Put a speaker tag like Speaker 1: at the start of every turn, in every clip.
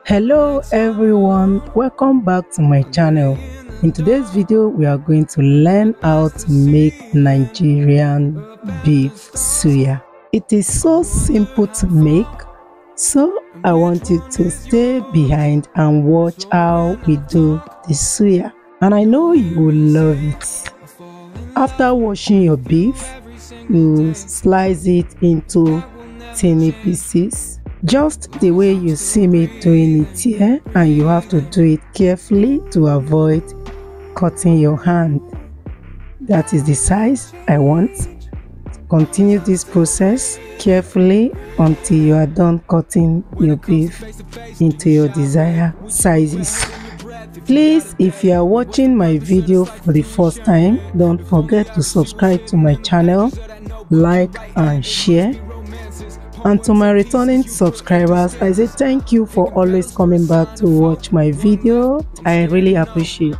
Speaker 1: Hello everyone, welcome back to my channel. In today's video we are going to learn how to make Nigerian beef suya. It is so simple to make, so I want you to stay behind and watch how we do the suya, and I know you will love it. After washing your beef, you slice it into tiny pieces, just the way you see me doing it here, and you have to do it carefully to avoid cutting your hand. That is the size I want. Continue this process carefully until you are done cutting your beef into your desired sizes. Please, if you are watching my video for the first time, don't forget to subscribe to my channel, like and share. And to my returning subscribers, I say thank you for always coming back to watch my video. I really appreciate.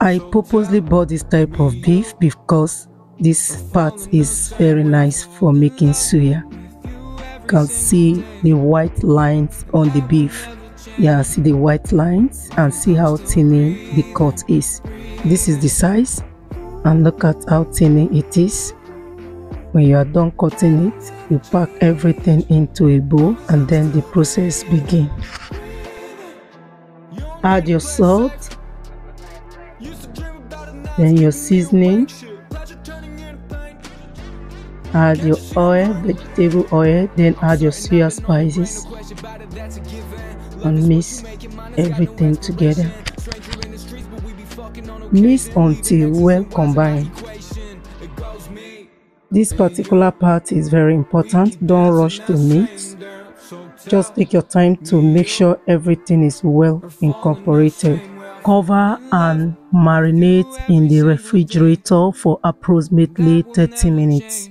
Speaker 1: I purposely bought this type of beef because this part is very nice for making suya. You can see the white lines on the beef. Yeah, see the white lines and see how tiny the cut is. This is the size, and look at how tiny it is. When you are done cutting it, you pack everything into a bowl and then the process begins. Add your salt, then your seasoning, add your oil, vegetable oil, then add your suya spices and mix everything together. Mix until well combined. This particular part is very important. Don't rush to mix. Just take your time to make sure everything is well incorporated. Cover and marinate in the refrigerator for approximately 30 minutes.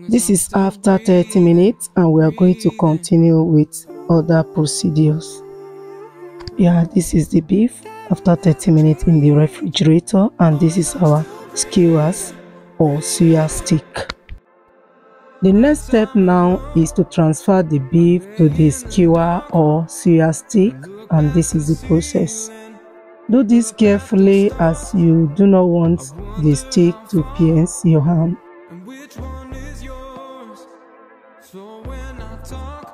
Speaker 1: This is after 30 minutes, and we are going to continue with other procedures. Yeah, this is the beef after 30 minutes in the refrigerator, and this is our skewers or suya stick. The next step now is to transfer the beef to the skewer or suya stick, and this is the process. Do this carefully as you do not want the stick to pierce your hand. So when I talk,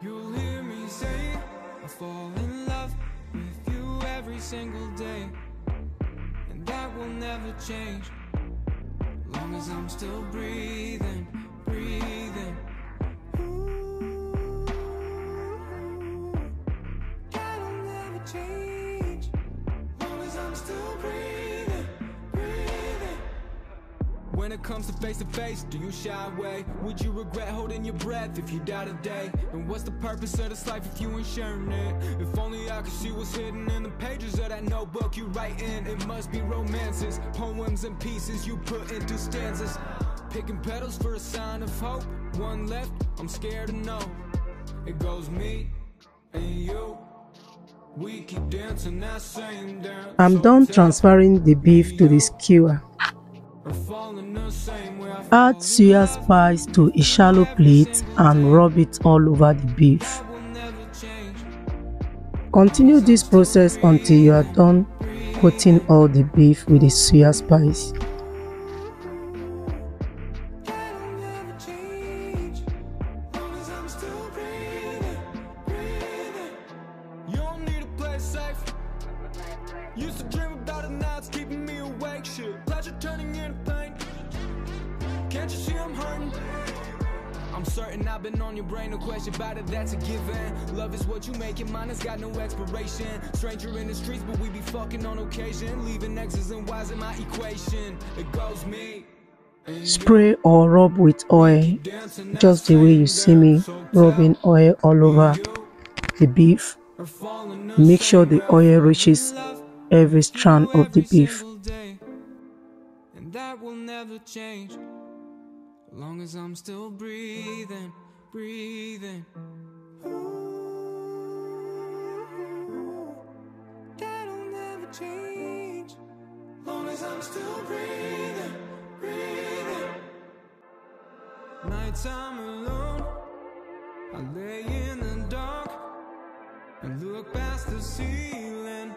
Speaker 1: you'll hear me say, I fall in love with you every single day, and that will never change, long as I'm still breathing, breathing. That'll never change, long as I'm still breathing, breathing. When it comes to face, do you shy away? Would you regret holding your breath if you die today? And what's the purpose of this life if you ain't sharing it? If only I could see what's hidden in the pages of that notebook you write in. It must be romances, poems and pieces you put into stanzas. Picking petals for a sign of hope. One left, I'm scared to know. It goes me and you. We keep dancing that same dance. I'm done transferring the beef to the skewer. Add suya spice to a shallow plate and rub it all over the beef. Continue this process until you are done coating all the beef with the suya spice. Used to dream about it, now it's keeping me awake. Shit, pleasure turning into pain. Can't you see I'm hurting? I'm certain I've been on your brain, no question about it, that's a given. Love is what you make it, mine has got no expiration. Stranger in the streets, but we be fucking on occasion. Leaving X's and Y's in my equation. It goes me. Spray or rub with oil, just the way you see me rubbing oil all over the beef. Make sure the oil reaches every strand of the beef. And that will never change, long as I'm still breathing, breathing. That'll never change, long as I'm still breathing, breathing.
Speaker 2: Nighttime alone, I lay in the dark and look past the ceiling,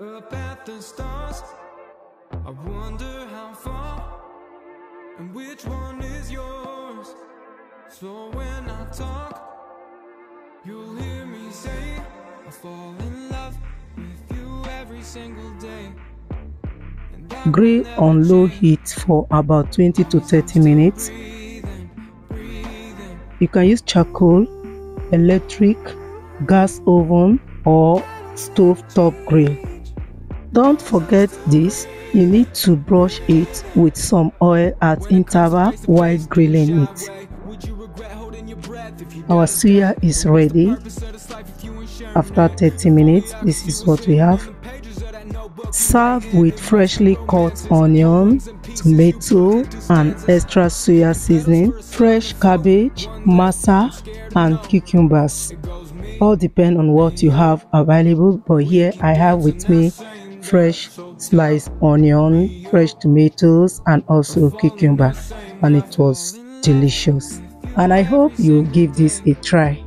Speaker 2: up at the stars. I wonder how far and which one is yours. So when I talk, you'll hear me say, I fall in love with you every single day.
Speaker 1: Grill on low heat for about 20 to 30 minutes. You can use charcoal, electric, gas oven or stove top grill. Don't forget this, you need to brush it with some oil at interval while grilling it. Our suya is ready. After 30 minutes, this is what we have. Serve with freshly cut onion, tomato and extra suya seasoning, fresh cabbage, masa and cucumbers. All depend on what you have available, but here I have with me fresh sliced onion, fresh tomatoes and also cucumber, and it was delicious. And I hope you give this a try.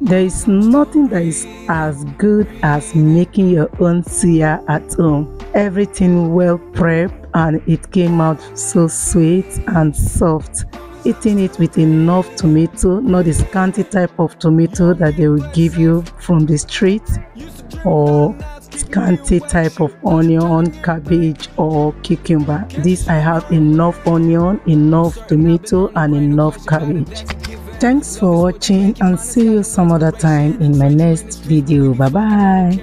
Speaker 1: There is nothing that is as good as making your own suya at home. Everything well prepped and it came out so sweet and soft. Eating it with enough tomato, not the scanty type of tomato that they will give you from the street, or scanty type of onion, cabbage or cucumber. This I have enough onion, enough tomato and enough cabbage. Thanks for watching and see you some other time in my next video. Bye bye.